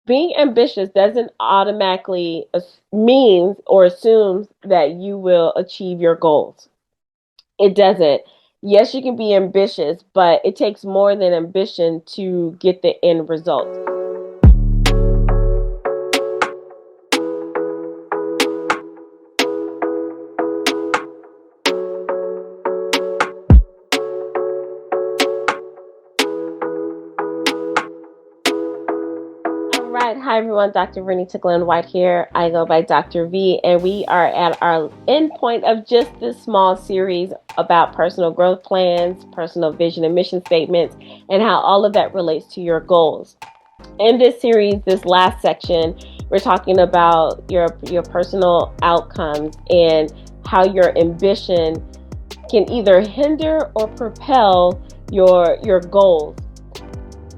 being ambitious doesn't automatically means or assumes that you will achieve your goals. It doesn't. Yes, you can be ambitious, but it takes more than ambition to get the end result. All right. Hi, everyone. Dr. Vernita White here. I go by Dr. V, and we are at our end point of just this small series about personal growth plans, personal vision and mission statements, and how all of that relates to your goals. In this series, this last section, we're talking about your personal outcomes and how your ambition can either hinder or propel your goals.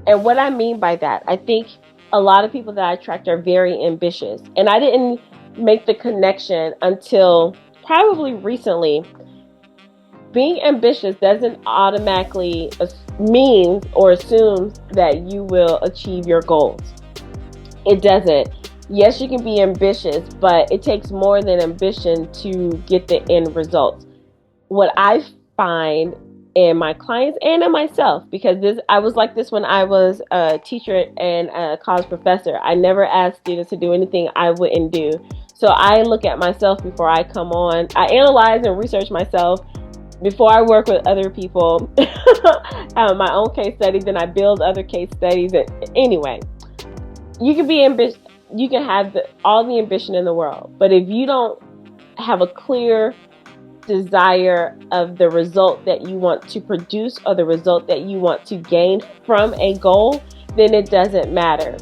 And what I mean by that, I think a lot of people that I attract are very ambitious. And I didn't make the connection until probably recently. Being ambitious doesn't automatically means or assumes that you will achieve your goals. It doesn't. Yes, you can be ambitious, but it takes more than ambition to get the end results. What I find in my clients and in myself, because I was like this when I was a teacher and a college professor. I never asked students to do anything I wouldn't do. So I look at myself before I come on. I analyze and research myself before I work with other people. My own case studies, then I build other case studies. Anyway, you can be ambitious. You can have all the ambition in the world, but if you don't have a clear desire of the result that you want to produce or the result that you want to gain from a goal, then it doesn't matter.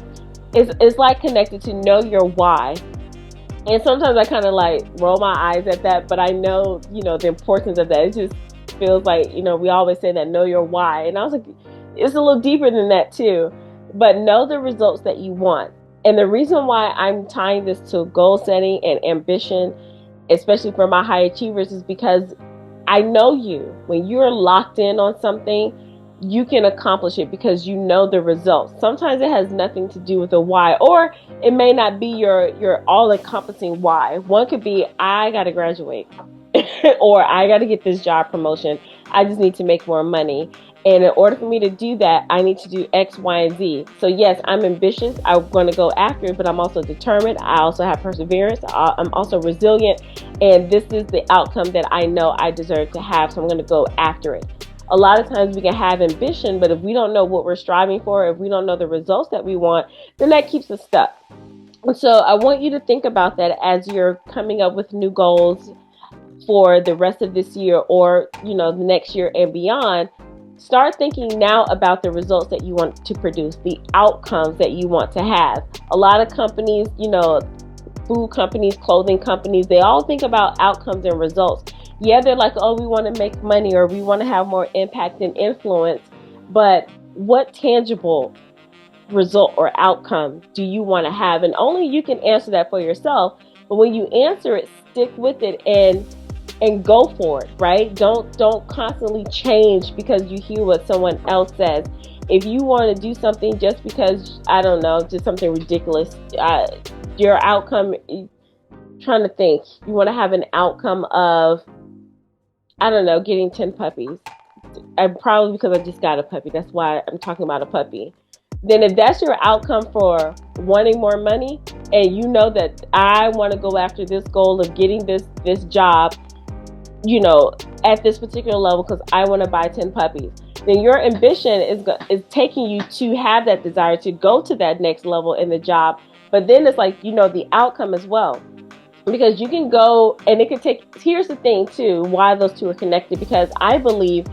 It's like connected to know your why. And sometimes I kind of like roll my eyes at that, but I know, the importance of that. It just feels like, we always say that, know your why. And I was like, it's a little deeper than that too. But know the results that you want. And the reason why I'm tying this to goal setting and ambition, especially for my high achievers, is because I know you. When you're locked in on something, you can accomplish it because you know the results. Sometimes it has nothing to do with the why, or it may not be your all-encompassing why. One could be, I got to graduate, or I got to get this job promotion. I just need to make more money. And in order for me to do that, I need to do X, Y, and Z. So yes, I'm ambitious. I'm going to go after it, but I'm also determined. I also have perseverance. I'm also resilient. And this is the outcome that I know I deserve to have. So I'm going to go after it. A lot of times we can have ambition, but if we don't know what we're striving for, if we don't know the results that we want, then that keeps us stuck. And so I want you to think about that as you're coming up with new goals for the rest of this year or, the next year and beyond. Start thinking now about the results that you want to produce, the outcomes that you want to have. A lot of companies, food companies, clothing companies, they all think about outcomes and results. Yeah, they're like, oh, we want to make money or we want to have more impact and influence. But what tangible result or outcome do you want to have? And only you can answer that for yourself. But when you answer it, stick with it and go for it, right? Don't constantly change because you hear what someone else says. If you want to do something just because, I don't know, just something ridiculous, your outcome, trying to think, you want to have an outcome of, I don't know, getting 10 puppies. Probably because I just got a puppy. That's why I'm talking about a puppy. Then if that's your outcome for wanting more money, and you know that I want to go after this goal of getting this job, at this particular level because I want to buy 10 puppies, then your ambition is taking you to have that desire to go to that next level in the job. But then it's like, the outcome as well. Because you can go, and it could take, here's the thing too, why those two are connected, because I believe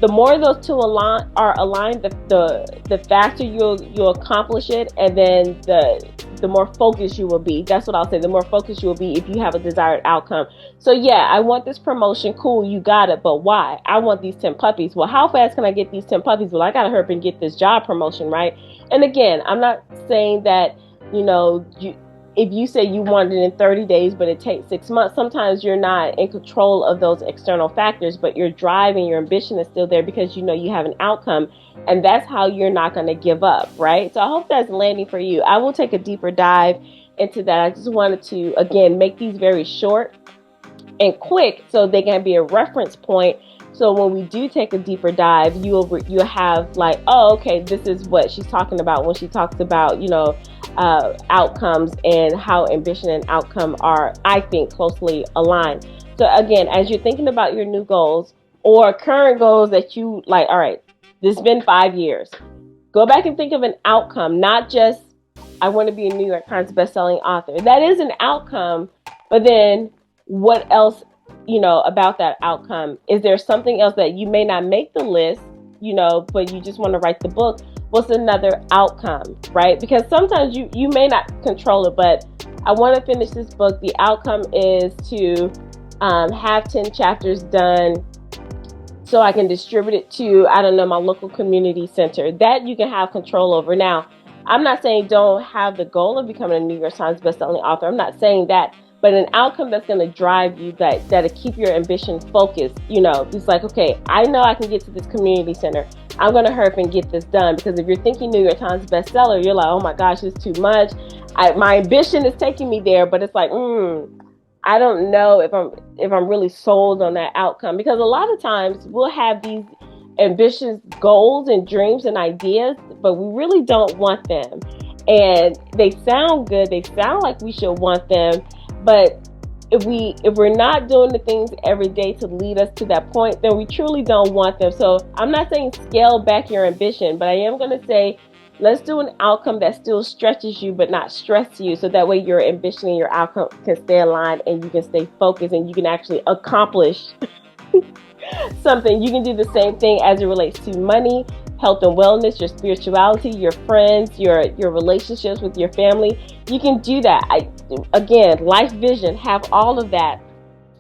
the more those two are aligned, the faster you'll accomplish it, and then the more focused you will be. That's what I'll say. The more focused you will be if you have a desired outcome. So yeah, I want this promotion. Cool, you got it. But why? I want these 10 puppies. Well, how fast can I get these 10 puppies? Well, I got to hurry up and get this job promotion, right? And again, I'm not saying that, if you say you want it in 30 days, but it takes 6 months, sometimes you're not in control of those external factors, but your drive and your ambition is still there because you know you have an outcome. And that's how you're not going to give up, right? So I hope that's landing for you. I will take a deeper dive into that. I just wanted to, again, make these very short and quick so they can be a reference point. So when we do take a deeper dive, you'll have like, oh, okay, this is what she's talking about when she talks about, outcomes and how ambition and outcome are, I think, closely aligned. So again, as you're thinking about your new goals or current goals that you like, all right, this has been 5 years. Go back and think of an outcome, not just, I want to be a New York Times bestselling author. That is an outcome, but then what else, about that outcome? Is there something else that you may not make the list, but you just want to write the book? What's another outcome, right? Because sometimes you may not control it, but I want to finish this book. The outcome is to have 10 chapters done so I can distribute it to, my local community center. That you can have control over. Now, I'm not saying don't have the goal of becoming a New York Times bestselling author. I'm not saying that. But an outcome that's going to drive you, that'll keep your ambition focused. It's like, okay, I know I can get to this community center. I'm going to hurry up and get this done. Because if you're thinking New York Times bestseller, you're like, oh my gosh, it's too much. My ambition is taking me there, but it's like, I don't know if I'm really sold on that outcome. Because a lot of times we'll have these ambitious goals and dreams and ideas, but we really don't want them. And they sound good. They sound like we should want them. But if we're not doing the things every day to lead us to that point, then we truly don't want them. So I'm not saying scale back your ambition, but I am going to say, let's do an outcome that still stretches you, but not stress you. So that way your ambition and your outcome can stay aligned and you can stay focused and you can actually accomplish something. You can do the same thing as it relates to money, health and wellness, your spirituality, your friends, your relationships with your family. You can do that. Again, life vision, have all of that.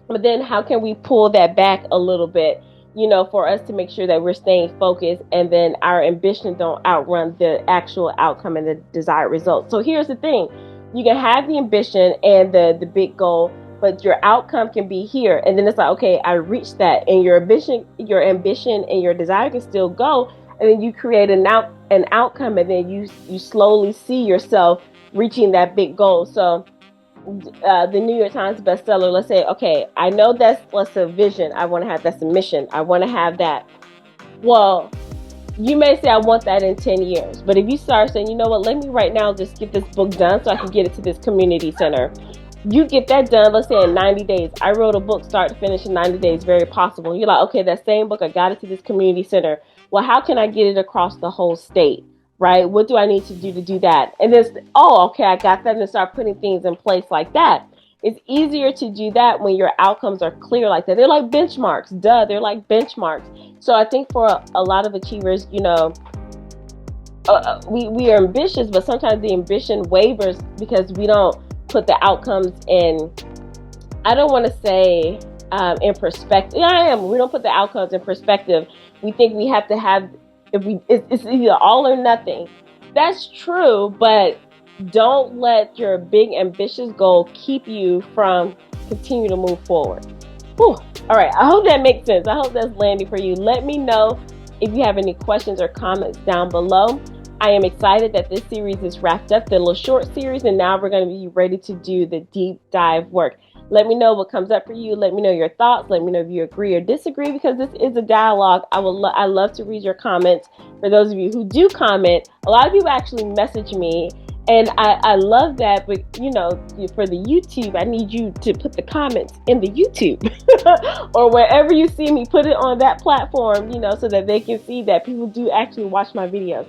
But then how can we pull that back a little bit, for us to make sure that we're staying focused and then our ambition don't outrun the actual outcome and the desired result. So here's the thing. You can have the ambition and the big goal, but your outcome can be here. And then it's like, okay, I reached that. And your ambition and your desire can still go. And then you create an outcome, and then you slowly see yourself reaching that big goal. So the New York Times bestseller, let's say, okay, I know that's a vision. I want to have, that's a mission. I want to have that. Well, you may say, I want that in 10 years. But if you start saying, you know what, let me right now just get this book done so I can get it to this community center. You get that done, let's say in 90 days. I wrote a book start to finish in 90 days, very possible. You're like, okay, that same book, I got it to this community center. Well, how can I get it across the whole state, right? What do I need to do that? And then, okay, I got that, and start putting things in place like that. It's easier to do that when your outcomes are clear like that. They're like benchmarks. They're like benchmarks. So I think for a lot of achievers, we are ambitious, but sometimes the ambition wavers because we don't put the outcomes in, I don't want to say in perspective. Yeah, we don't put the outcomes in perspective. We think we have to have, it's either all or nothing. That's true, but don't let your big ambitious goal keep you from continue to move forward. Whew. All right, I hope that makes sense. I hope that's landing for you. Let me know if you have any questions or comments down below. I am excited that this series is wrapped up, the little short series, and now we're going to be ready to do the deep dive work. Let me know what comes up for you. Let me know your thoughts. Let me know if you agree or disagree, because this is a dialogue. I love to read your comments. For those of you who do comment, a lot of people actually message me, and I love that. But for the YouTube, I need you to put the comments in the YouTube or wherever you see me. Put it on that platform, so that they can see that people do actually watch my videos.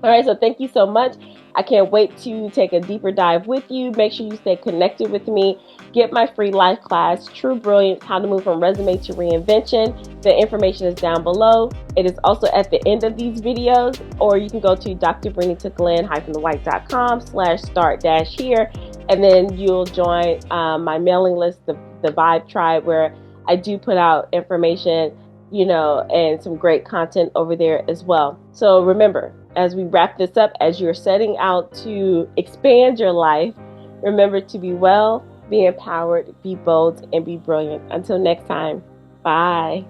All right, so thank you so much. I can't wait to take a deeper dive with you. Make sure you stay connected with me. Get my free live class, True Brilliance, How to Move from Resume to Reinvention. The information is down below. It is also at the end of these videos, or you can go to drvernitaglenn-thewhite.com/start-here, and then you'll join my mailing list, the V.ii.B.E tribe, where I do put out information, and some great content over there as well. So remember, as we wrap this up, as you're setting out to expand your life, Remember to be well, be empowered, be bold, and be brilliant. Until next time, bye.